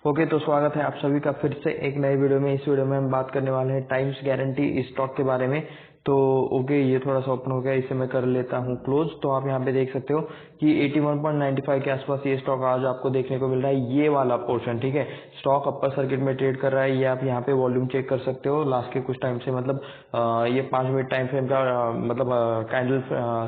Okay, तो स्वागत है आप सभी का फिर से एक नए वीडियो में। इस वीडियो में हम बात करने वाले हैं टाइम्स गारंटी स्टॉक के बारे में। तो ओके, ये थोड़ा सा ओपन हो गया, इसे मैं कर लेता हूँ क्लोज। तो आप यहाँ पे देख सकते हो कि 81.95 के आसपास ये स्टॉक आज आपको देखने को मिल रहा है। ये वाला पोर्शन, ठीक है, स्टॉक अपर सर्किट में ट्रेड कर रहा है। ये आप यहाँ पे वॉल्यूम चेक कर सकते हो लास्ट के कुछ टाइम से, मतलब ये 5 मिनट टाइम फ्रेम का मतलब कैंडल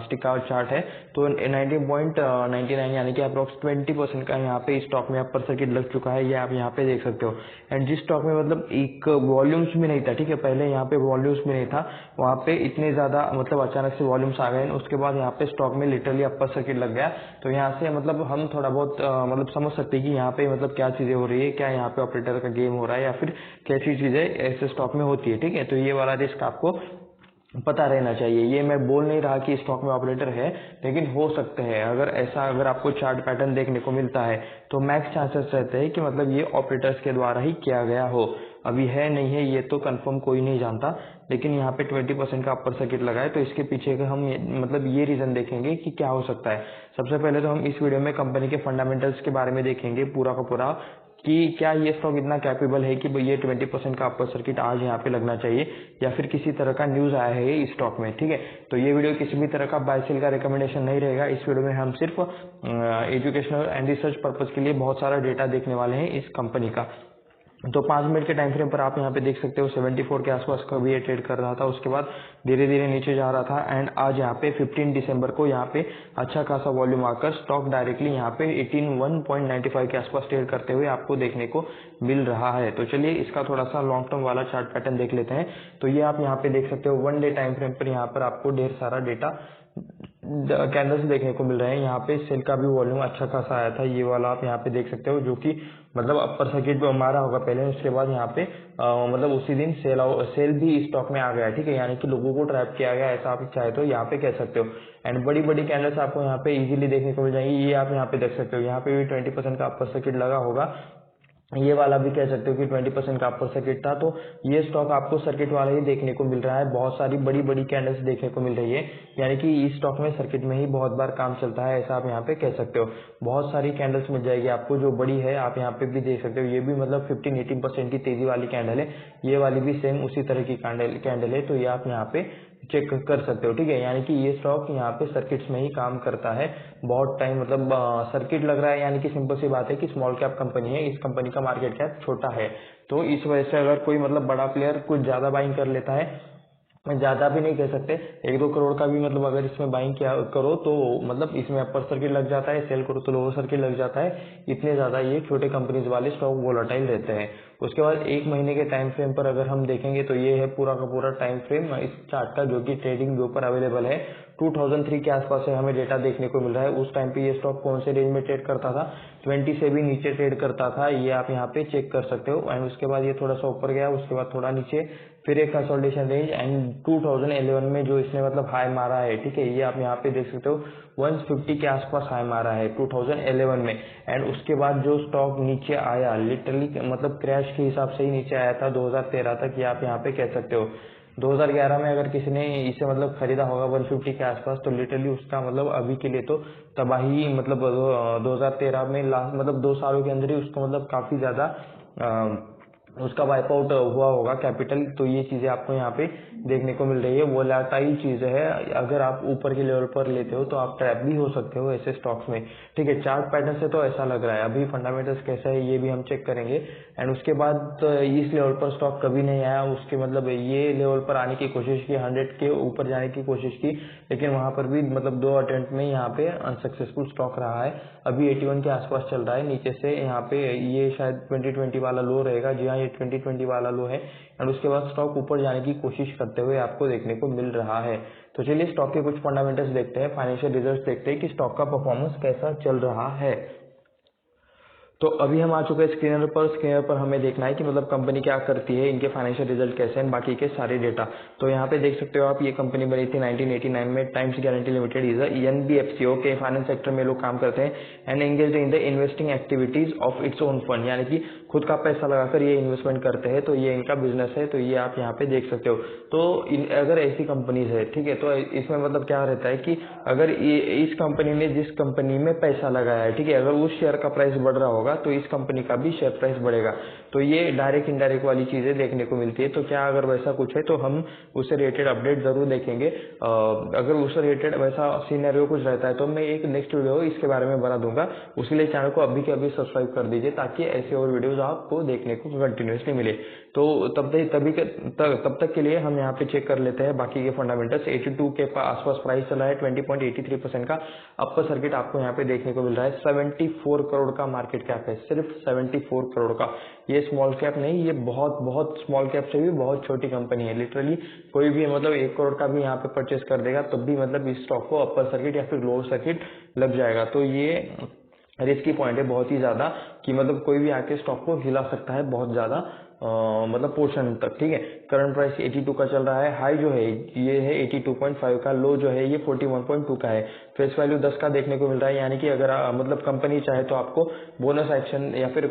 स्टिक का चार्ट है। तो 19.99 यानी कि अप्रॉक्स 20% का यहाँ पे स्टॉक में अपर सर्किट लग चुका है। ये आप यहाँ पे देख सकते हो। एंड जिस स्टॉक में मतलब एक वॉल्यूम्स भी नहीं था, ठीक है, पहले यहाँ पे वॉल्यूम्स भी नहीं था, वहाँ पे इतने ज्यादा मतलब अचानक से वॉल्यूम्स आ गए। उसके बाद यहाँ पे स्टॉक में लिटरली अपर सर्किट लग गया। तो यहाँ से मतलब हम थोड़ा बहुत मतलब समझ सकते हैं कि यहाँ पे मतलब क्या चीजें हो रही है, क्या यहाँ पे ऑपरेटर का गेम हो रहा है या फिर कैसी चीजें ऐसे स्टॉक में होती है। ठीक है, तो ये वाला रिस्क आपको पता रहना चाहिए। ये मैं बोल नहीं रहा कि स्टॉक में ऑपरेटर है, लेकिन हो सकते हैं। अगर आपको चार्ट पैटर्न देखने को मिलता है तो मैक्स चांसेस रहते हैं कि मतलब ये ऑपरेटर्स के द्वारा ही किया गया हो। अभी है नहीं है ये तो कंफर्म कोई नहीं जानता, लेकिन यहाँ पे 20% का अपर सर्किट लगा है। तो इसके पीछे का हम मतलब ये रीजन देखेंगे कि क्या हो सकता है। सबसे पहले तो हम इस वीडियो में कंपनी के फंडामेंटल्स के बारे में देखेंगे पूरा का पूरा, कि क्या ये स्टॉक इतना कैपेबल है कि ये 20% का अपर सर्किट आज यहाँ पे लगना चाहिए, या फिर किसी तरह का न्यूज आया है इस स्टॉक में। ठीक है, तो ये वीडियो किसी भी तरह का बाय सेल का रिकमेंडेशन नहीं रहेगा। इस वीडियो में हम सिर्फ एजुकेशनल एंड रिसर्च पर्पज के लिए बहुत सारा डेटा देखने वाले हैं इस कंपनी का। तो 5 मिनट के टाइम फ्रेम पर आप यहाँ पे देख सकते हो 74 के आसपास का भी ये ट्रेड कर रहा था। उसके बाद धीरे धीरे नीचे जा रहा था। एंड आज यहाँ पे 15 दिसंबर को यहाँ पे अच्छा खासा वॉल्यूम आकर स्टॉक डायरेक्टली यहाँ पे 81.95 के आसपास ट्रेड करते हुए आपको देखने को मिल रहा है। तो चलिए इसका थोड़ा सा लॉन्ग टर्म वाला चार्ट पैटर्न देख लेते हैं। तो ये आप यहाँ पे देख सकते हो 1 डे टाइम फ्रेम पर यहाँ पर आपको ढेर सारा डेटा कैंडल्स देखने को मिल रहे हैं। यहाँ पे सेल का भी वॉल्यूम अच्छा खासा आया था, ये वाला आप यहाँ पे देख सकते हो, जो कि मतलब अपर सर्किट पे मारा होगा पहले। उसके बाद यहाँ पे मतलब उसी दिन सेल भी स्टॉक में आ गया। ठीक है, यानी कि लोगों को ट्रैप किया गया, ऐसा आप चाहे तो यहाँ पे कह सकते हो। एंड बड़ी बड़ी कैंडल्स आपको यहाँ पे इजीली देखने को मिल जाएंगी। ये आप यहाँ पे देख सकते हो, यहाँ पे भी 20% का अपर सर्किट लगा होगा। ये वाला भी कह सकते हो कि 20% का अपर सर्किट था। तो ये स्टॉक आपको सर्किट वाला ही देखने को मिल रहा है। बहुत सारी बड़ी बड़ी कैंडल्स देखने को मिल रही है, यानी कि इस स्टॉक में सर्किट में ही बहुत बार काम चलता है, ऐसा आप यहाँ पे कह सकते हो। बहुत सारी कैंडल्स मिल जाएगी आपको जो बड़ी है, आप यहाँ पे भी देख सकते हो। ये भी मतलब 15-18% की तेजी वाली कैंडल है। ये वाली भी सेम उसी तरह की कैंडल है। तो ये आप यहाँ पे चेक कर सकते हो। ठीक है, यानी कि ये स्टॉक यहाँ पे सर्किट्स में ही काम करता है बहुत टाइम। मतलब सर्किट लग रहा है, यानी कि सिंपल सी बात है कि स्मॉल कैप कंपनी है, इस कंपनी का मार्केट कैप छोटा है। तो इस वजह से अगर कोई मतलब बड़ा प्लेयर कुछ ज्यादा बाइंग कर लेता है, ज्यादा भी नहीं कह सकते, 1-2 करोड़ का भी मतलब अगर इसमें बाइंग किया करो तो मतलब इसमें अपर सर्किट लग जाता है, सेल करो तो लोअर सर्किट लग जाता है। इतने ज्यादा ये छोटे कंपनीज वाले स्टॉक वोलाटाइल रहते हैं। उसके बाद 1 महीने के टाइम फ्रेम पर अगर हम देखेंगे तो ये है पूरा का पूरा टाइम फ्रेम इस चार्ट का, जो कि ट्रेडिंग व्यू पर अवेलेबल है। 2003 के आसपास से हमें डेटा देखने को मिल रहा है। उस टाइम पे ये स्टॉक कौन से रेंज में ट्रेड करता था, 20 से भी नीचे ट्रेड करता था, ये आप यहाँ पे चेक कर सकते हो। एंड उसके बाद ये थोड़ा सा ऊपर गया, उसके बाद थोड़ा नीचे, फिर एक कंसोलिडेशन रेंज। एंड 2011 में जो इसने मतलब हाई मारा है, ठीक है, ये आप यहाँ पे देख सकते हो 150 के आसपास हाई मारा है 2011 में। एंड उसके बाद जो स्टॉक नीचे आया लिटरली मतलब क्रैश के हिसाब से ही नीचे आया था 2013 तक, ये आप यहाँ पे कह सकते हो। 2011 में अगर किसी ने इसे मतलब खरीदा होगा 150 के आसपास, तो लिटरली उसका मतलब अभी के लिए तो तबाही, मतलब 2013 में लास्ट मतलब 2 सालों के अंदर ही उसको मतलब काफी ज्यादा उसका वाइप आउट हुआ होगा कैपिटल। तो ये चीजें आपको यहाँ पे देखने को मिल रही है। वोलेटाइल चीज है, अगर आप ऊपर के लेवल पर लेते हो तो आप ट्रैप भी हो सकते हो ऐसे स्टॉक्स में। ठीक है, चार्ट पैटर्न से तो ऐसा लग रहा है। अभी फंडामेंटल्स कैसा है ये भी हम चेक करेंगे। एंड उसके बाद इस लेवल पर स्टॉक कभी नहीं आया, उसके मतलब ये लेवल पर आने की कोशिश की, 100 के ऊपर जाने की कोशिश की, लेकिन वहां पर भी मतलब 2 अटेम्प्ट में यहाँ पे अनसक्सेसफुल स्टॉक रहा है। अभी 81 के आसपास चल रहा है। नीचे से यहाँ पे ये शायद 2020 वाला लो रहेगा। जी हाँ, ये 2020 वाला लो है। एंड उसके बाद स्टॉक ऊपर जाने की कोशिश करते हुए आपको देखने को मिल रहा है। तो चलिए स्टॉक के कुछ फंडामेंटल्स देखते हैं, फाइनेंशियल रिजल्ट्स देखते हैं कि स्टॉक का परफॉर्मेंस कैसा चल रहा है। तो अभी हम आ चुके हैं स्क्रीनर पर। स्क्रीनर पर हमें देखना है कि मतलब कंपनी क्या करती है, इनके फाइनेंशियल रिजल्ट कैसे हैं, बाकी के सारे डेटा। तो यहाँ पे देख सकते हो आप, ये कंपनी बनी थी 1989 में। टाइम्स गारंटी लिमिटेड इज एनबीएफसीओ के फाइनेंस सेक्टर में लोग काम करते हैं। And engage in the investing activities of its own fund, यानी कि खुद का पैसा लगाकर ये इन्वेस्टमेंट करते हैं। तो ये इनका बिजनेस है। तो ये आप यहाँ पे देख सकते हो। तो अगर ऐसी कंपनीज है, ठीक है, तो इसमें मतलब क्या रहता है कि अगर इस कंपनी ने जिस कंपनी में पैसा लगाया है, ठीक है, अगर उस शेयर का प्राइस बढ़ रहा होगा होगा तो इस कंपनी का भी शेयर प्राइस बढ़ेगा। तो ये डायरेक्ट इनडायरेक्ट वाली चीज़ें देखने को मिलती है। तो क्या अगर वैसा कुछ है तो हम उससे रिलेटेड अपडेट ज़रूर देखेंगे। अगर उससे रिलेटेड वैसा सिनेरियो कुछ रहता है तो मैं एक नेक्स्ट वीडियो इसके बारे में बना दूंगा। उसके लिए चैनल को अभी के अभी सब्सक्राइब कर दीजिए ताकि ऐसे और वीडियोज़ आपको देखने को कंटिन्यूसली मिले। तो तब तक के लिए हम यहाँ पे चेक कर लेते हैं बाकी के फंडामेंटल्स। 82 के आसपास प्राइस चला है, 20.83% का अपर सर्किट आपको यहाँ पे देखने को मिल रहा है। 74 करोड़ का मार्केट कैप है, सिर्फ 74 करोड़ का। ये स्मॉल कैप नहीं, ये बहुत स्मॉल कैप से भी बहुत छोटी कंपनी है। लिटरली कोई भी मतलब 1 करोड़ का भी यहाँ पे परचेस कर देगा तब भी मतलब इस स्टॉक को अपर सर्किट या फिर लोअर सर्किट लग जाएगा। तो ये रिस्की पॉइंट है बहुत ही ज्यादा कि मतलब कोई भी आके स्टॉक को हिला सकता है बहुत ज्यादा मतलब पोर्शन तक। ठीक है, करंट प्राइस 82 का चल रहा है। हाई जो है ये है 82.5 का, लो जो है ये 41.2 का है। फेस वैल्यू 10 का देखने को मिल रहा है, यानी कि अगर मतलब कंपनी चाहे तो आपको बोनस एक्शन या फिर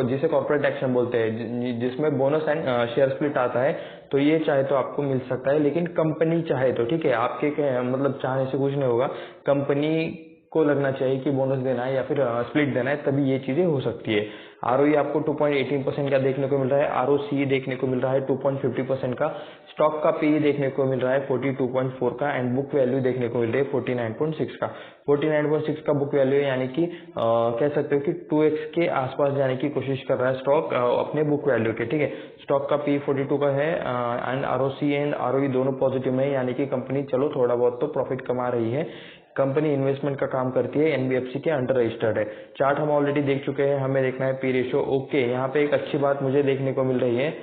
जिसे कॉर्पोरेट एक्शन बोलते हैं जिसमें बोनस एंड शेयर स्प्लिट आता है, तो ये चाहे तो आपको मिल सकता है। लेकिन कंपनी चाहे तो, ठीक है, आपके मतलब चाहने से कुछ नहीं होगा। कंपनी को लगना चाहिए कि बोनस देना है या फिर स्प्लिट देना है, तभी ये चीजें हो सकती है। आरओई आपको 2.18% का देखने को मिल रहा है, आरओसी देखने को मिल रहा है 2.50% का, स्टॉक का पी देखने को मिल रहा है 42.4 का एंड बुक वैल्यू देखने को मिल रही है 49.6 का। 49.6 का बुक वैल्यू है, यानी कि कह सकते हो कि 2x के आसपास जाने की कोशिश कर रहा है स्टॉक अपने बुक वैल्यू के। ठीक है, स्टॉक का पी 42 का है एंड आरओसी एंड आरओई दोनों पॉजिटिव में है, यानी कि कंपनी चलो थोड़ा बहुत तो प्रॉफिट कमा रही है। कंपनी इन्वेस्टमेंट का काम करती है, एनबीएफसी के अंडर रजिस्टर्ड है। चार्ट हम ऑलरेडी देख चुके हैं, हमें देखना है पी रेशियो। ओके, यहाँ पे एक अच्छी बात मुझे देखने को मिल रही है।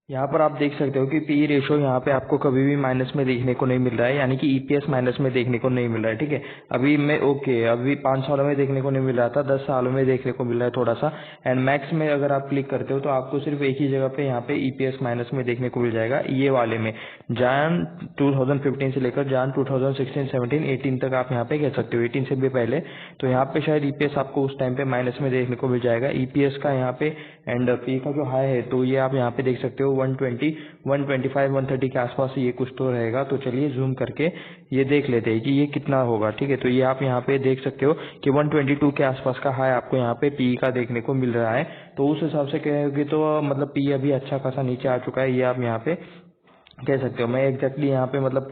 यहाँ पर आप देख सकते हो कि पी रेशो यहाँ पे आपको कभी भी माइनस में देखने को नहीं मिल रहा है, यानी कि ईपीएस माइनस में देखने को नहीं मिल रहा है। ठीक है, अभी 5 सालों में देखने को नहीं मिल रहा था, 10 सालों में देखने को मिल रहा है थोड़ा सा। एंड मैक्स में अगर आप क्लिक करते हो तो आपको सिर्फ एक ही जगह पे यहाँ पे ईपीएस माइनस में देखने को मिल जाएगा, ये वाले में। जान 2015 से लेकर जान 2016, 17, 18 तक आप यहाँ पे कह सकते हो, 18 से भी पहले। तो यहाँ पे शायद ईपीएस आपको उस टाइम पे माइनस में देखने को मिल जाएगा, ईपीएस का यहाँ पे। एंड पी का जो हाई है तो ये आप यहाँ पे देख सकते हो 120, 125, 130 के आसपास ये कुछ तो रहेगा। तो चलिए जूम करके ये देख लेते हैं कि ये कितना होगा। ठीक है, तो ये आप यहाँ पे देख सकते हो कि 122 के आसपास का हाई आपको यहाँ पे पी का देखने को मिल रहा है। तो उस हिसाब से कहेंगे तो मतलब पी अभी अच्छा खासा नीचे आ चुका है, ये आप यहाँ पे कह सकते हो। मैं एग्जैक्टली यहाँ पे मतलब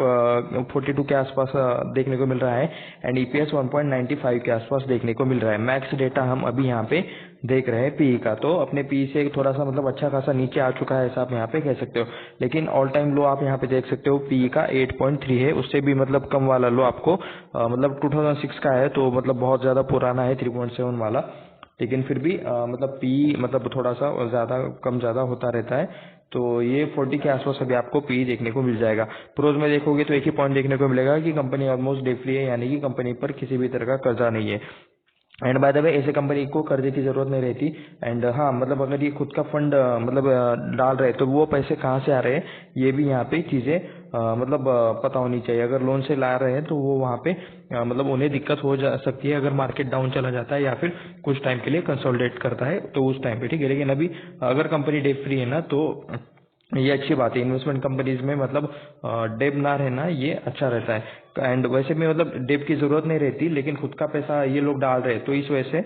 42 के आसपास देखने को मिल रहा है एंड ईपीएस 1.95 के आसपास देखने को मिल रहा है। मैक्स डेटा हम अभी यहाँ पे देख रहे हैं पी का, तो अपने पी से थोड़ा सा मतलब अच्छा खासा नीचे आ चुका है, ऐसा आप यहाँ पे कह सकते हो। लेकिन ऑल टाइम लो आप यहाँ पे देख सकते हो पी का 8.3 है, उससे भी मतलब कम वाला लो आपको मतलब 2006 का है, तो मतलब बहुत ज्यादा पुराना है 3.7 वाला। लेकिन फिर भी मतलब पी मतलब थोड़ा सा ज्यादा कम ज्यादा होता रहता है। तो ये 40 के आसपास अभी आपको पी देखने को मिल जाएगा। प्रोज में देखोगे तो एक ही पॉइंट देखने को मिलेगा कि कंपनी ऑलमोस्ट डेट फ्री है, यानी कि कंपनी पर किसी भी तरह का कर्जा नहीं है। एंड बाय द वे ऐसे कंपनी को कर्जे की जरूरत नहीं रहती। एंड हाँ, मतलब अगर ये खुद का फंड मतलब डाल रहे तो वो पैसे कहाँ से आ रहे हैं, ये भी यहाँ पे चीजें मतलब पता होनी चाहिए। अगर लोन से ला रहे हैं तो वो वहाँ पे मतलब उन्हें दिक्कत हो जा सकती है अगर मार्केट डाउन चला जाता है या फिर कुछ टाइम के लिए कंसोलिडेट करता है तो उस टाइम पे। ठीक है, लेकिन अभी अगर कंपनी डेट फ्री है ना तो ये अच्छी बात है। इन्वेस्टमेंट कंपनीज में मतलब डेब ना रहना ये अच्छा रहता है। एंड वैसे में मतलब डेब की जरूरत नहीं रहती, लेकिन खुद का पैसा ये लोग डाल रहे हैं तो इस वजह से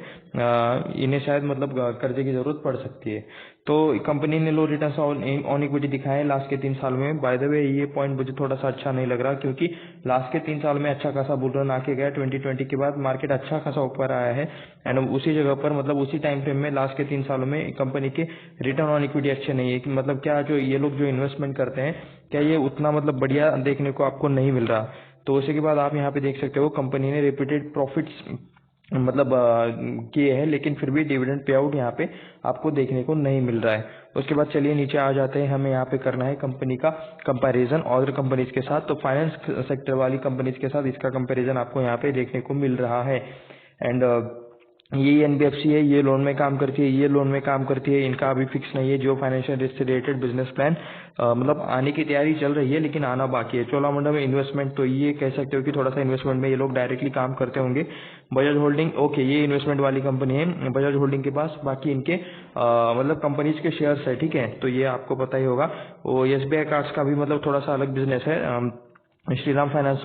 इन्हें शायद मतलब कर्जे की जरूरत पड़ सकती है। तो कंपनी ने लो रिटर्न ऑन इक्विटी दिखाए लास्ट के 3 साल में। बाय द वे ये पॉइंट मुझे थोड़ा सा अच्छा नहीं लग रहा, क्योंकि लास्ट के 3 साल में अच्छा खासा बुल रन आके गया। 2020 के बाद मार्केट अच्छा खासा ऊपर आया है एंड उसी जगह पर मतलब उसी टाइम फ्रेम में लास्ट के 3 सालों में कंपनी के रिटर्न ऑन इक्विटी अच्छे नहीं है। कि मतलब क्या जो ये लोग जो इन्वेस्टमेंट करते हैं क्या ये उतना मतलब बढ़िया देखने को आपको नहीं मिल रहा। तो उसी के बाद आप यहाँ पे देख सकते हो कंपनी ने रिपीटेड प्रॉफिट्स मतलब किए हैं, लेकिन फिर भी डिविडेंड पे आउट यहाँ पे आपको देखने को नहीं मिल रहा है। उसके बाद चलिए नीचे आ जाते हैं, हमें यहाँ पे करना है कंपनी का कंपैरिजन अदर कंपनीज के साथ। तो फाइनेंस सेक्टर वाली कंपनीज के साथ इसका कंपैरिजन आपको यहाँ पे देखने को मिल रहा है। एंड ये एनबीएफसी है, ये लोन में काम करती है, ये लोन में काम करती है, इनका अभी फिक्स नहीं है। जो फाइनेंशियल रिस्क से रिलेटेड बिजनेस प्लान मतलब आने की तैयारी चल रही है, लेकिन आना बाकी है। चोलामंडलम में इन्वेस्टमेंट, तो ये कह सकते हो कि थोड़ा सा इन्वेस्टमेंट में ये लोग डायरेक्टली काम करते होंगे। बजाज होल्डिंग, ओके, ये इन्वेस्टमेंट वाली कंपनी है बजाज होल्डिंग के पास। बाकी इनके मतलब कंपनीज के शेयर्स है, ठीक है, तो ये आपको पता ही होगा। वो एसबीआई कार्ड्स का भी मतलब थोड़ा सा अलग बिजनेस है। श्रीराम फाइनेंस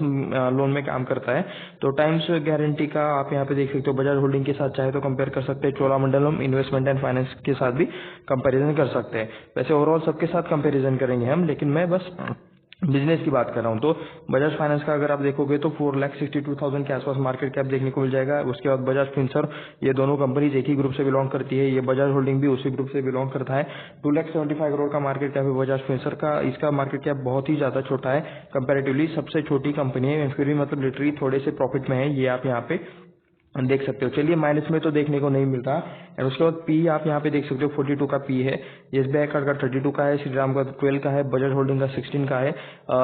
लोन में काम करता है। तो टाइम्स गारंटी का आप यहाँ पे देख सकते हो, बजाज होल्डिंग के साथ चाहे तो कंपेयर कर सकते हैं, चोलामंडलम इन्वेस्टमेंट एंड फाइनेंस के साथ भी कंपैरिजन कर सकते हैं। वैसे ओवरऑल सबके साथ कंपैरिजन करेंगे हम, लेकिन मैं बस बिजनेस की बात कर रहा हूँ। तो बजाज फाइनेंस का अगर आप देखोगे तो 4,62,000 के आसपास मार्केट कैप देखने को मिल जाएगा। उसके बाद बजाज फिनसर्व, ये दोनों कंपनीज एक ही ग्रुप से बिलोंग करती है। ये बजाज होल्डिंग भी उसी ग्रुप से बिलोंग करता है। 2,75 करोड़ का मार्केट कैप है बजाज फिनसर्व का। इसका मार्केट कैप बहुत ही ज्यादा छोटा है, कंपेरेटिवली सबसे छोटी कंपनी है, फिर भी मतलब लिटरली थोड़े से प्रॉफिट में है, ये आप यहाँ पे देख सकते हो। चलिए माइनस में तो देखने को नहीं मिल रहा। एंड उसके बाद पी आप यहाँ पे देख सकते हो 42 का पी है, एसबीआई कार्ड का 32 का है, श्रीराम का 12 का है, बजाज होल्डिंग का 16 का है,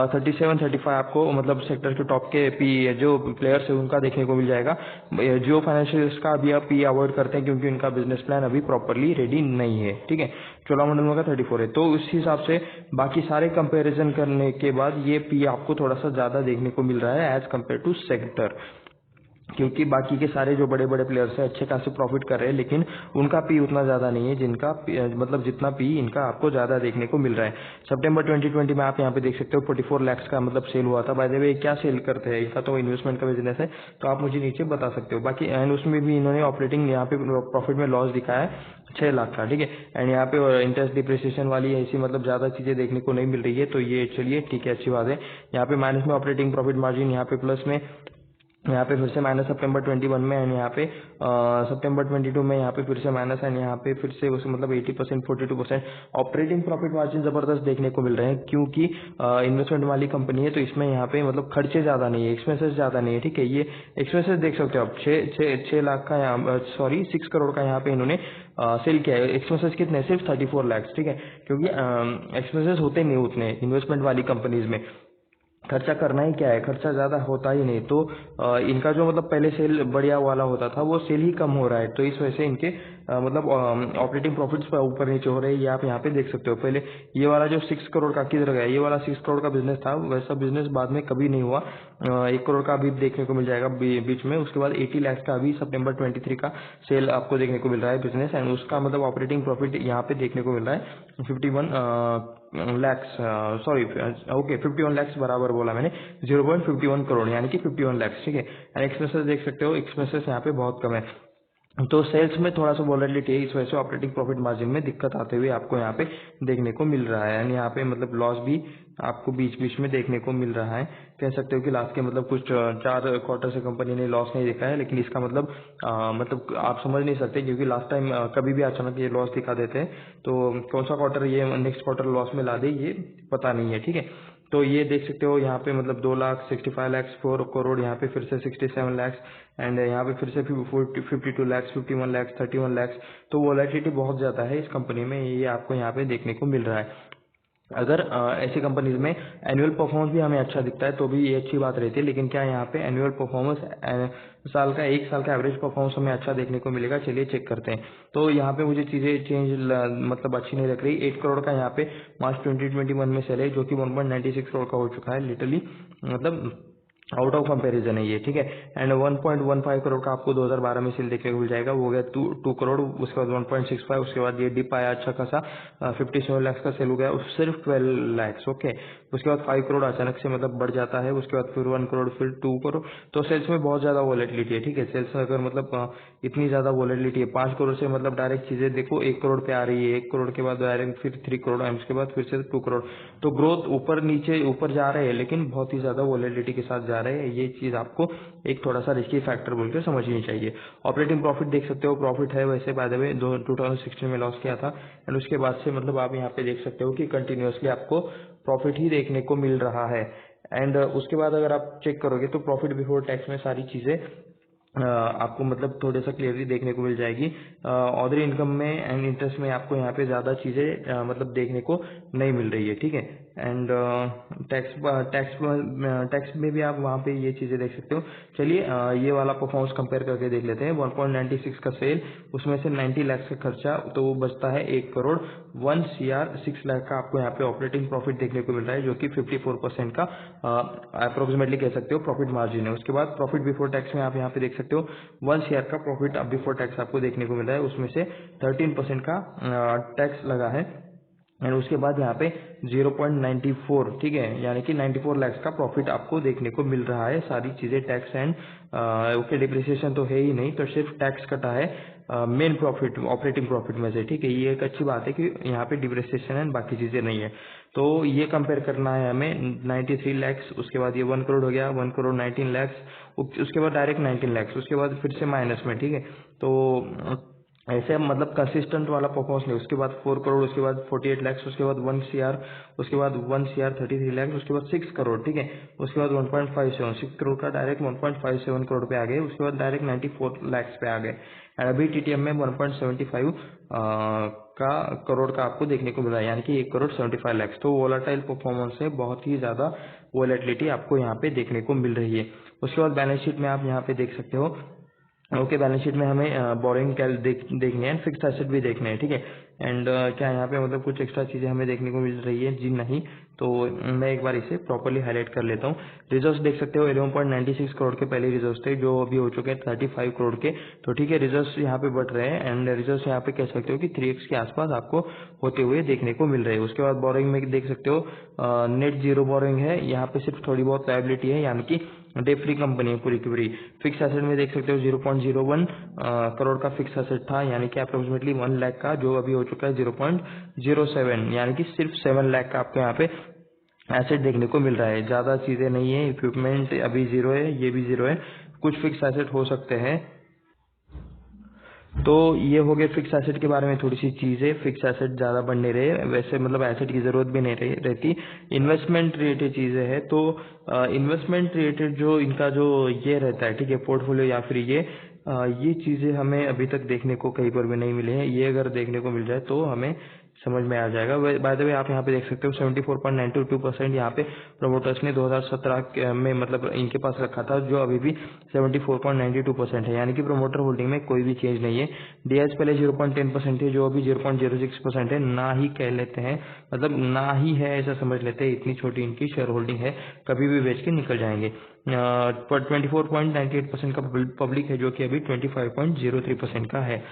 37-35 आपको मतलब सेक्टर के टॉप के पी जो प्लेयर्स है उनका देखने को मिल जाएगा। जियो फाइनेंशियल्स का भी आप पी अवॉइड करते हैं क्योंकि उनका बिजनेस प्लान अभी प्रॉपरली रेडी नहीं है, ठीक है। चोलामंडलम का 34 है। तो उस हिसाब से बाकी सारे कंपेरिजन करने के बाद ये पी आपको थोड़ा सा ज्यादा देखने को मिल रहा है एज कम्पेयर टू सेक्टर, क्योंकि बाकी के सारे जो बड़े बड़े प्लेयर्स हैं अच्छे खासे प्रॉफिट कर रहे हैं, लेकिन उनका पी उतना ज्यादा नहीं है जिनका मतलब जितना पी इनका आपको ज्यादा देखने को मिल रहा है। सितंबर 2020 में आप यहाँ पे देख सकते हो 44 लाख का मतलब सेल हुआ था। बाय द वे क्या सेल करते हैं, इनका तो इन्वेस्टमेंट का बिजनेस है, तो आप मुझे नीचे बता सकते हो। बाकी एंड उसमें भी इन्होंने ऑपरेटिंग यहाँ पे प्रॉफिट में लॉस दिखाया है 6 लाख का, ठीक है। एंड यहाँ पे इंटरेस्ट डिप्रिसिएशन वाली ऐसी मतलब ज्यादा चीजें देखने को नहीं मिल रही है, तो ये चलिए ठीक है, अच्छी बात है। यहाँ पे माइनस में ऑपरेटिंग प्रॉफिट मार्जिन, यहाँ पे प्लस में, यहाँ पे फिर से माइनस सितंबर 21 में, एंड यहाँ पे सितंबर 22 में यहाँ पे फिर से माइनस, एंड यहाँ पे फिर से उस मतलब 80%, 42% ऑपरेटिंग प्रॉफिट मार्जिन जबरदस्त देखने को मिल रहे हैं, क्योंकि इन्वेस्टमेंट वाली कंपनी है, तो इसमें यहाँ पे मतलब खर्चे ज्यादा नहीं है, एक्सपेंसेस ज्यादा नहीं है, ठीक है। ये एक्सपेंसेस देख सकते हो आप, 6 लाख का यहाँ, सॉरी 6 करोड़ का यहाँ पे इन्होंने सेल किया है। एक्सपेंसेस कितने, सिर्फ 34 लाख, ठीक है, क्योंकि एक्सपेंसेस होते नहीं उतने इन्वेस्टमेंट वाली कंपनीज में, खर्चा करना ही क्या है, खर्चा ज्यादा होता ही नहीं। तो इनका जो मतलब पहले सेल बढ़िया वाला होता था वो सेल ही कम हो रहा है, तो इस वजह से इनके मतलब ऑपरेटिंग प्रॉफिट्स पर ऊपर नीचे हो रहे हैं, ये आप यहाँ पे देख सकते हो। पहले ये वाला जो 6 करोड़ का किधर गया, ये वाला 6 करोड़ का बिजनेस था, वैसा बिजनेस बाद में कभी नहीं हुआ। 1 करोड़ का अभी देखने को मिल जाएगा बीच में। उसके बाद 80 लाख का अभी सितंबर 23 का सेल आपको देखने को मिल रहा है बिजनेस, एंड उसका मतलब ऑपरेटिंग प्रॉफिट यहाँ पे देखने को मिल रहा है 51 लैक्स, सॉरी ओके 51 लैक्स बराबर बोला मैंने, 0.51 करोड़ यानी कि 51 लैक्स, ठीक है। एंड एक्सपेंसेस देख सकते हो, एक्सपेंसेस यहाँ पे बहुत कम है, तो सेल्स में थोड़ा सा वॉलेटिलिटी है, इस वजह से ऑपरेटिंग प्रॉफिट मार्जिन में दिक्कत आते हुए आपको यहाँ पे देखने को मिल रहा है। यानी यहाँ पे मतलब लॉस भी आपको बीच बीच में देखने को मिल रहा है। कह सकते हो कि लास्ट के मतलब कुछ 4 क्वार्टर से कंपनी ने लॉस नहीं दिखाया है, लेकिन इसका मतलब आप समझ नहीं सकते, क्योंकि लास्ट टाइम कभी भी अचानक ये लॉस दिखा देते हैं, तो कौन सा क्वार्टर ये नेक्स्ट क्वार्टर लॉस में ला दे ये पता नहीं है, ठीक है। तो ये देख सकते हो यहाँ पे मतलब 2,65 लाख, 4 करोड़, यहाँ पे फिर से 67 लाख, एंड यहाँ पे फिर से 52 लाख, 51 लाख, 31 लाख। तो वॉलेटिलिटी बहुत ज्यादा है इस कंपनी में, ये आपको यहाँ पे देखने को मिल रहा है। अगर ऐसी कंपनीज में एनुअल परफॉर्मेंस भी हमें अच्छा दिखता है तो भी ये अच्छी बात रहती है, लेकिन क्या यहाँ पे एनुअल परफॉर्मेंस एक साल का एवरेज परफॉर्मेंस हमें अच्छा देखने को मिलेगा, चलिए चेक करते हैं। तो यहाँ पे मुझे चीजें चेंज मतलब अच्छी नहीं लग रही। 8 करोड़ का यहाँ पे मार्च 2021 में सेल है, जो कि 1.96 करोड़ का हो चुका है, लिटरली मतलब आउट ऑफ कंपैरिजन है ये, ठीक है। एंड 1.15 करोड़ का आपको 2012 में सेल देखने को मिल जाएगा, वो हो गया 2 करोड़। उसके बाद 1.65, उसके बाद ये डिप आया अच्छा खासा, 57 लाख का सेल हो गया, सिर्फ 12 लाख, ओके। उसके बाद 5 करोड़ अचानक से मतलब बढ़ जाता है, उसके बाद फिर 1 करोड़, फिर 2 करोड़। तो सेल्स में बहुत ज्यादा वॉलेटिलिटी है, ठीक है। सेल्स में अगर मतलब इतनी ज्यादा वॉलेटिलिटी है, 5 करोड़ से मतलब डायरेक्ट चीजें देखो 1 करोड़ पे आ रही है, 1 करोड़ के बाद डायरेक्ट फिर 3 करोड़, एंड उसके बाद फिर से 2 करोड़। तो ग्रोथ ऊपर नीचे ऊपर जा रहे हैं, लेकिन बहुत ही ज्यादा वॉलेटिलिटी के साथ जा रहे हैं। ये चीज आपको एक थोड़ा सा रिस्की फैक्टर बोलकर समझनी चाहिए। ऑपरेटिंग प्रॉफिट देख सकते हो, प्रॉफिट है वैसे बाय द वे 2016 में लॉस किया था, एंड उसके बाद से मतलब आप यहाँ पे देख सकते हो कि कंटिन्यूअसली आपको प्रॉफिट ही देखने को मिल रहा है। एंड उसके बाद अगर आप चेक करोगे तो प्रॉफिट बिफोर टैक्स में सारी चीजें आपको मतलब थोड़ा सा क्लियरली देखने को मिल जाएगी। अदर इनकम में एंड इंटरेस्ट में आपको यहाँ पे ज्यादा चीजें मतलब देखने को नहीं मिल रही है, ठीक है। एंड टैक्स में भी आप वहाँ पे ये चीजें देख सकते हो। चलिए ये वाला परफॉर्मेंस कंपेयर करके देख लेते हैं। 1.96 का सेल, उसमें से 90 लाख का खर्चा, तो वो बचता है 1 करोड़ 1 CR 6 लाख का आपको यहाँ पे ऑपरेटिंग प्रॉफिट देखने को मिल रहा है, जो कि 54% का अप्रोक्सीमेटली कह सकते हो प्रॉफिट मार्जिन है। उसके बाद प्रॉफिट बिफोर टैक्स में आप यहाँ पे देख सकते हो 1 CR का प्रॉफिट बिफोर टैक्स आपको देखने को मिल रहा है, उसमें से 13% का टैक्स लगा है। एंड उसके बाद यहाँ पे 0.94, ठीक है, यानी कि 94 लाख का प्रॉफिट आपको देखने को मिल रहा है। सारी चीज़ें टैक्स एंड ओके, डिप्रिसिएशन तो है ही नहीं, तो सिर्फ टैक्स कटा है मेन प्रॉफिट, ऑपरेटिंग प्रॉफिट में से, ठीक है। ये एक अच्छी बात है कि यहाँ पे डिप्रिसिएशन एंड बाकी चीज़ें नहीं है। तो ये कंपेयर करना है हमें 93 लैक्स, उसके बाद ये 1 करोड़ हो गया, 1 करोड़ 19 लैक्स, उसके बाद डायरेक्ट 19 लैक्स, उसके बाद फिर से माइनस में, ठीक है। तो ऐसे मतलब कंसिस्टेंट वाला परफॉर्मेंस नहीं। उसके बाद 4 करोड़, उसके बाद 48 लैक्स, उसके बाद 1 CR, उसके बाद 1 CR 33 लैक्स, उसके बाद 6 करोड़, ठीक है। उसके बाद 1.57, 6 करोड़ का डायरेक्ट 1.57 करोड़ पे आ गए, उसके बाद डायरेक्ट 94 लैक्स पे आ गए। एंड अभी TTM में 1.75 का करोड़ का आपको देखने को मिला है, यानी कि 1 करोड़ 75 लैक्स। तो वोलाटाइल परफॉर्मेंस है, बहुत ही ज़्यादा वोलेटिलिटी आपको यहाँ पे देखने को मिल रही है। उसके बाद बैलेंस शीट में आप यहाँ पे देख सकते हो, ओके, बैलेंस शीट में हमें बोरिंग कैल देखने हैं, फिक्स एसेट भी देखने हैं, ठीक है। एंड क्या यहाँ पे मतलब कुछ एक्स्ट्रा चीज़ें हमें देखने को मिल रही है? जी नहीं। तो मैं एक बार इसे प्रॉपर्ली हाईलाइट कर लेता हूँ। रिजर्व्स देख सकते हो 11.96 करोड़ के पहले रिजर्व्स थे, जो अभी हो चुके हैं 35 करोड़ के। तो ठीक है, रिजर्व्स यहाँ पे बढ़ रहे हैं एंड रिजर्व्स यहाँ पे कह सकते हो कि 3x के आसपास आपको होते हुए देखने को मिल रहे हैं। उसके बाद बोरिंग में देख सकते हो नेट जीरो बोरिंग है, यहाँ पे सिर्फ थोड़ी बहुत लायबिलिटी है, यानी कि डे फ्री कंपनी है पूरी की पूरी। फिक्स एसेट में देख सकते हो 0.01 करोड़ का फिक्स एसेट था, यानी कि अप्रोक्सीमेटली 1 लाख का, जो अभी हो चुका है 0.07, यानी कि सिर्फ 7 लाख का आपको यहाँ पे एसेट देखने को मिल रहा है। ज़्यादा चीज़ें नहीं है, इक्विपमेंट अभी जीरो है, ये भी जीरो है, कुछ फिक्स एसेट हो सकते हैं। तो ये हो गए फिक्स एसेट के बारे में थोड़ी सी चीज़ें। फिक्स एसेट ज़्यादा बढ़ नहीं रहे, वैसे मतलब एसेट की ज़रूरत भी नहीं रहती। इन्वेस्टमेंट रिलेटेड चीज़ें हैं, तो इन्वेस्टमेंट रिलेटेड जो इनका जो ये रहता है, ठीक है, पोर्टफोलियो या फिर ये चीज़ें हमें अभी तक देखने को कहीं पर भी नहीं मिले हैं। ये अगर देखने को मिल जाए तो हमें समझ में आ जाएगा। बाय द वे आप यहाँ पे देख सकते हो 74.92% यहाँ पे प्रमोटर्स ने 2017 में मतलब इनके पास रखा था, जो अभी भी 74.92% है, यानी कि प्रमोटर होल्डिंग में कोई भी चेंज नहीं है। डीएच पहले 0.10% है, जो अभी 0.06% है, ना ही कह लेते हैं, मतलब ना ही है ऐसा समझ लेते हैं, इतनी छोटी इनकी शेयर होल्डिंग है, कभी भी बेच के निकल जाएंगे। 24.98% का पब्लिक है, जो कि अभी 25.03% का है।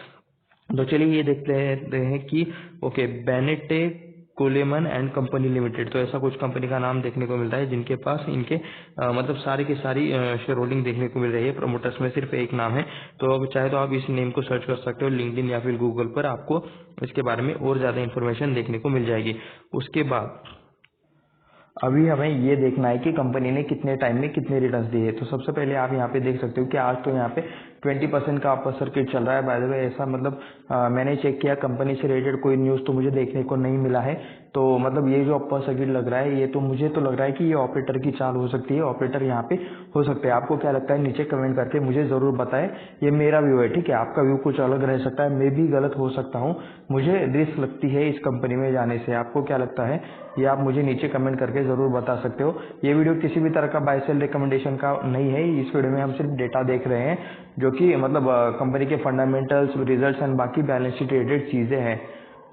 तो चलिए ये देखते हैं कि okay, Bennett कोलेमन and company limited, तो ऐसा कुछ कंपनी का नाम देखने को मिलता है जिनके पास इनके मतलब सारी की सारी शेयर होल्डिंग देखने को मिल रही है। प्रमोटर्स में सिर्फ एक नाम है, तो अब चाहे तो आप इस नेम को सर्च कर सकते हो लिंक्डइन या फिर गूगल पर, आपको इसके बारे में और ज़्यादा इन्फॉर्मेशन देखने को मिल जाएगी। उसके बाद अभी हमें ये देखना है कि कंपनी ने कितने टाइम में कितने रिटर्न्स दिए। तो सबसे पहले आप यहाँ पे देख सकते हो कि आज तो यहाँ पे 20% का अपर सर्किट चल रहा है। बाय द वे ऐसा मतलब मैंने चेक किया, कंपनी से रिलेटेड कोई न्यूज़ तो मुझे देखने को नहीं मिला है। तो मतलब ये जो अपर सर्किट लग रहा है, ये तो मुझे तो लग रहा है कि ये ऑपरेटर की चाल हो सकती है, ऑपरेटर यहाँ पे हो सकते हैं। आपको क्या लगता है नीचे कमेंट करके मुझे ज़रूर बताएं। ये मेरा व्यू है, ठीक है, आपका व्यू कुछ अलग रह सकता है, मैं भी गलत हो सकता हूँ। मुझे रिस्क लगती है इस कंपनी में जाने से, आपको क्या लगता है ये आप मुझे नीचे कमेंट करके ज़रूर बता सकते हो। ये वीडियो किसी भी तरह का बाय सेल रिकमेंडेशन का नहीं है, इस वीडियो में हम सिर्फ डेटा देख रहे हैं, जो कि मतलब कंपनी के फंडामेंटल्स, रिजल्ट्स एंड बाकी बैलेंस शीट रिलेटेड चीज़ें हैं।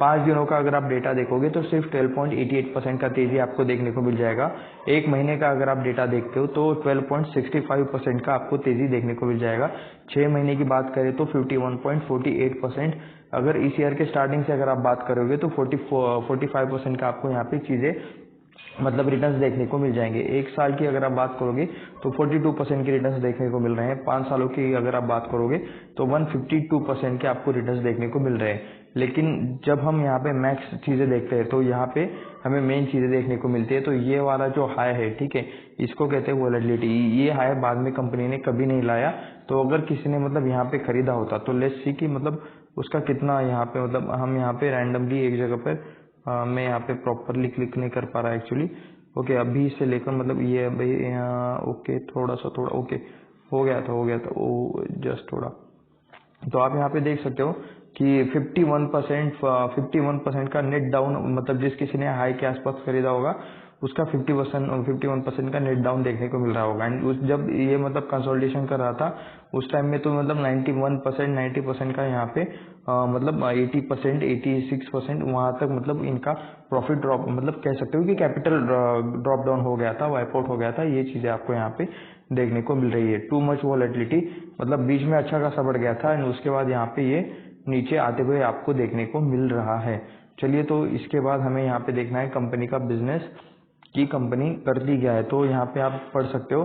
5 दिनों का अगर आप डेटा देखोगे तो सिर्फ 12.88% का तेजी आपको देखने को मिल जाएगा। एक महीने का अगर आप डेटा देखते हो तो 12.65% का आपको तेजी देखने को मिल जाएगा। 6 महीने की बात करें तो 51.48%। अगर इस ईयर के स्टार्टिंग से अगर आप बात करोगे तो 45% का आपको यहाँ पे चीज़ें मतलब रिटर्न्स देखने को मिल जाएंगे। एक साल की अगर आप बात करोगे तो 42% के रिटर्न्स देखने को मिल रहे हैं। 5 सालों की अगर आप बात करोगे तो 152% के आपको रिटर्न्स देखने को मिल रहे हैं। लेकिन जब हम यहाँ पे मैक्स चीज़ें देखते हैं तो यहाँ पे हमें मेन चीज़ें देखने को मिलती है। तो ये वाला जो हाई है, ठीक है, इसको कहते हैं वोलेटिलिटी। ये हाई बाद में कंपनी ने कभी नहीं लाया। तो अगर किसी ने मतलब यहाँ पे खरीदा होता तो लेट्स सी कि मतलब उसका कितना यहाँ पे मतलब हम यहाँ पे रैंडमली एक जगह पर मैं यहाँ पे प्रॉपरली क्लिक नहीं कर पा रहा एक्चुअली। ओके, अभी से लेकर मतलब ये भाई ओके, थोड़ा ओके हो गया था ओ जस्ट थोड़ा। तो आप यहाँ पे देख सकते हो कि 51% का नेट डाउन, मतलब जिस किसी ने हाई के आसपास खरीदा होगा उसका 51% का नेट डाउन देखने को मिल रहा होगा। एंड उस जब ये मतलब कंसोलिडेशन कर रहा था उस टाइम में तो मतलब 91%, 90% का यहाँ पे मतलब 80%, 86% वहाँ तक मतलब इनका प्रॉफिट ड्रॉप, मतलब कह सकते हो कि कैपिटल ड्रॉप डाउन हो गया था, वाइप आउट हो गया था। ये चीज़ें आपको यहाँ पे देखने को मिल रही है। टू मच वॉलेटिलिटी, मतलब बीच में अच्छा खासा बढ़ गया था एंड उसके बाद यहाँ पे ये नीचे आते हुए आपको देखने को मिल रहा है। चलिए, तो इसके बाद हमें यहाँ पे देखना है कंपनी का बिजनेस की कंपनी करती क्या है। तो यहाँ पे आप पढ़ सकते हो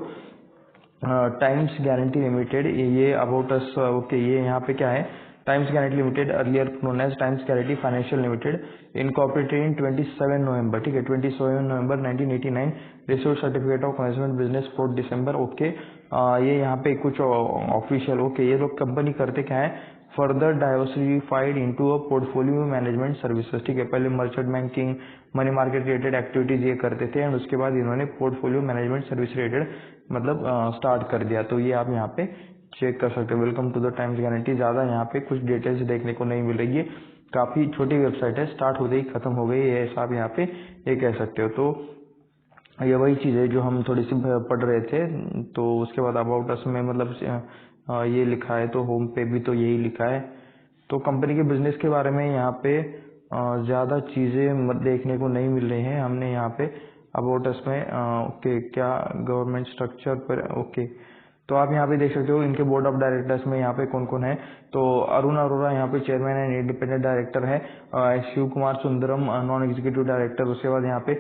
टाइम्स गारंटी लिमिटेड, ये अबाउट अस, ओके, ये यहाँ पे क्या है, Times Guarantee Limited earlier known as Times Guarantee Financial Limited incorporated in 27 November, ठीक है, 27 November 1989, receive certificate of commencement business 4 December, okay. ये यहाँ पे कुछ ऑफिशियल, ओके, ये लोग कंपनी करते क्या है, further diversified into a portfolio management services, ठीक है, पहले merchant banking money market related activities ये करते थे एंड उसके बाद इन्होंने पोर्टफोलियो मैनेजमेंट सर्विस रिलेटेड मतलब स्टार्ट कर दिया। तो ये आप यहाँ पे चेक कर सकते हो। Welcome to the Times Guarantee, ज़्यादा यहाँ पे कुछ डिटेल्स देखने को नहीं मिल रही है, काफ़ी छोटी वेबसाइट है, स्टार्ट हो गई खत्म हो गई, ऐसा आप यहाँ पे ये कह सकते हो। तो ये वही चीज़ है जो हम थोड़ी सी पढ़ रहे थे। तो उसके बाद अबाउट अस में मतलब ये लिखा है, तो होम पे भी तो यही लिखा है। तो कंपनी के बिजनेस के बारे में यहाँ पे ज़्यादा चीज़ें देखने को नहीं मिल रही हैं। हमने यहाँ पे अबाउट अस में ओके, क्या गवर्नमेंट स्ट्रक्चर पर, ओके, तो आप यहाँ पे देख सकते हो इनके बोर्ड ऑफ डायरेक्टर्स में यहाँ पे कौन कौन है। तो अरुण अरोड़ा यहाँ पे चेयरमैन एंड इंडिपेंडेंट डायरेक्टर है, Shiv Kumar Sundaram non executive director. उसके बाद यहाँ पे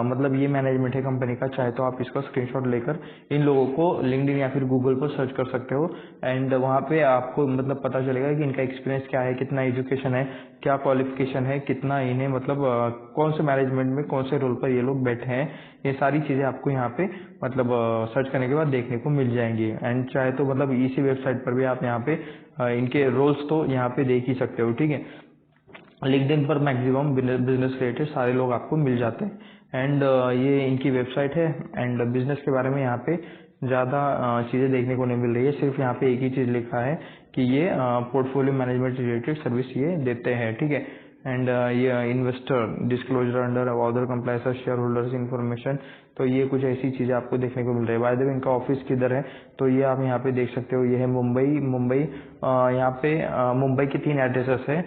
मतलब ये मैनेजमेंट है कंपनी का। चाहे तो आप इसका स्क्रीनशॉट लेकर इन लोगों को लिंक्डइन या फिर गूगल पर सर्च कर सकते हो एंड वहाँ पे आपको मतलब पता चलेगा कि इनका एक्सपीरियंस क्या है, कितना एजुकेशन है, क्या क्वालिफिकेशन है, कितना इन्हें मतलब कौन से मैनेजमेंट में कौन से रोल पर ये लोग बैठे हैं। ये सारी चीज़ें आपको यहाँ पे मतलब सर्च करने के बाद देखने को मिल जाएंगी। एंड चाहे तो मतलब इसी वेबसाइट पर भी आप यहाँ पे इनके रोल्स तो यहाँ पे देख ही सकते हो, ठीक है। लिंक्डइन पर मैक्सिमम बिजनेस रिलेटेड सारे लोग आपको मिल जाते हैं एंड ये इनकी वेबसाइट है एंड बिजनेस के बारे में यहाँ पे ज़्यादा चीज़ें देखने को नहीं मिल रही है। सिर्फ यहाँ पे एक ही चीज़ लिखा है कि ये पोर्टफोलियो मैनेजमेंट रिलेटेड सर्विस ये देते हैं, ठीक है। एंड ये investor disclosure under other compliance share holders information, तो ये कुछ ऐसी चीज़ें आपको देखने को मिल रही है। बाय द वे इनका ऑफिस किधर है, तो ये आप यहाँ पे देख सकते हो, ये है मुंबई। यहाँ पे मुंबई की 3 एड्रेसेस है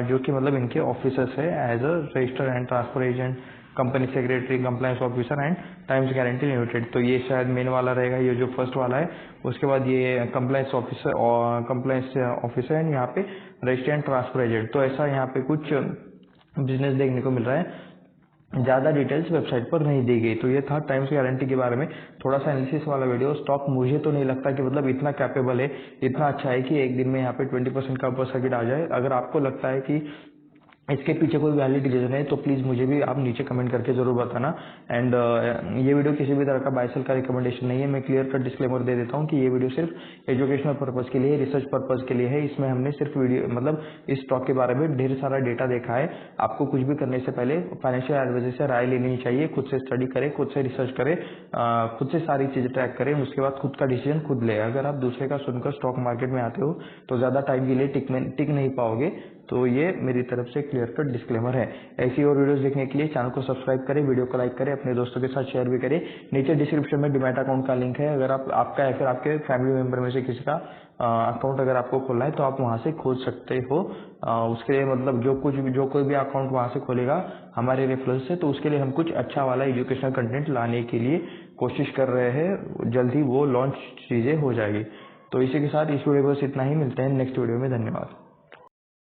जो कि मतलब इनके ऑफिसर्स है as a register and transfer agent, company secretary, compliance officer and Times Guarantee Limited. तो ये शायद मेन वाला रहेगा, ये जो फर्स्ट वाला है। उसके बाद ये कंप्लायंस ऑफिसर एंड यहाँ पे रजिस्टर एंड ट्रांसफर एजेंट। तो ऐसा यहाँ पे कुछ बिजनेस देखने को मिल रहा है, ज़्यादा डिटेल्स वेबसाइट पर नहीं दी गई। तो ये था टाइम्स गारंटी के बारे में थोड़ा सा एनालिसिस वाला वीडियो। स्टॉक मुझे तो नहीं लगता कि मतलब इतना कैपेबल है, इतना अच्छा है कि एक दिन में यहाँ पे 20% का अपर सर्किट आ जाए। अगर आपको लगता है कि इसके पीछे कोई वैलिड रीजन है तो प्लीज़ मुझे भी आप नीचे कमेंट करके ज़रूर बताना। एंड ये वीडियो किसी भी तरह का बाय सेल का रिकमेंडेशन नहीं है। मैं क्लियर कट डिस्क्लेमर दे देता हूँ कि ये वीडियो सिर्फ एजुकेशनल पर्पज़ के लिए, रिसर्च पर्पज़ के लिए है। इसमें हमने सिर्फ वीडियो मतलब इस स्टॉक के बारे में ढेर सारा डेटा देखा है। आपको कुछ भी करने से पहले फाइनेंशियल एडवाइजर से राय लेनी चाहिए, खुद से स्टडी करें, खुद से रिसर्च करें, खुद से सारी चीज़ें ट्रैक करें, उसके बाद खुद का डिसीजन खुद ले। अगर आप दूसरे का सुनकर स्टॉक मार्केट में आते हो तो ज़्यादा टाइम के लिए टिक नहीं पाओगे। तो ये मेरी तरफ से क्लियर कट डिस्क्लेमर है। ऐसी और वीडियोस देखने के लिए चैनल को सब्सक्राइब करें, वीडियो को लाइक करें, अपने दोस्तों के साथ शेयर भी करें। नीचे डिस्क्रिप्शन में डीमैट अकाउंट का लिंक है, अगर आपका या फिर आपके फैमिली मेंबर में से किसी का अकाउंट अगर आपको खोलना है तो आप वहां से खोल सकते हो। उसके लिए मतलब जो कोई भी अकाउंट वहां से खोलेगा हमारे रेफरेंस से, तो उसके लिए हम कुछ अच्छा वाला एजुकेशनल कंटेंट लाने के लिए कोशिश कर रहे हैं। जल्द ही वो लॉन्च चीज़ें हो जाएगी। तो इसी के साथ इस वीडियो को बस इतना ही, मिलते हैं नेक्स्ट वीडियो में। धन्यवाद।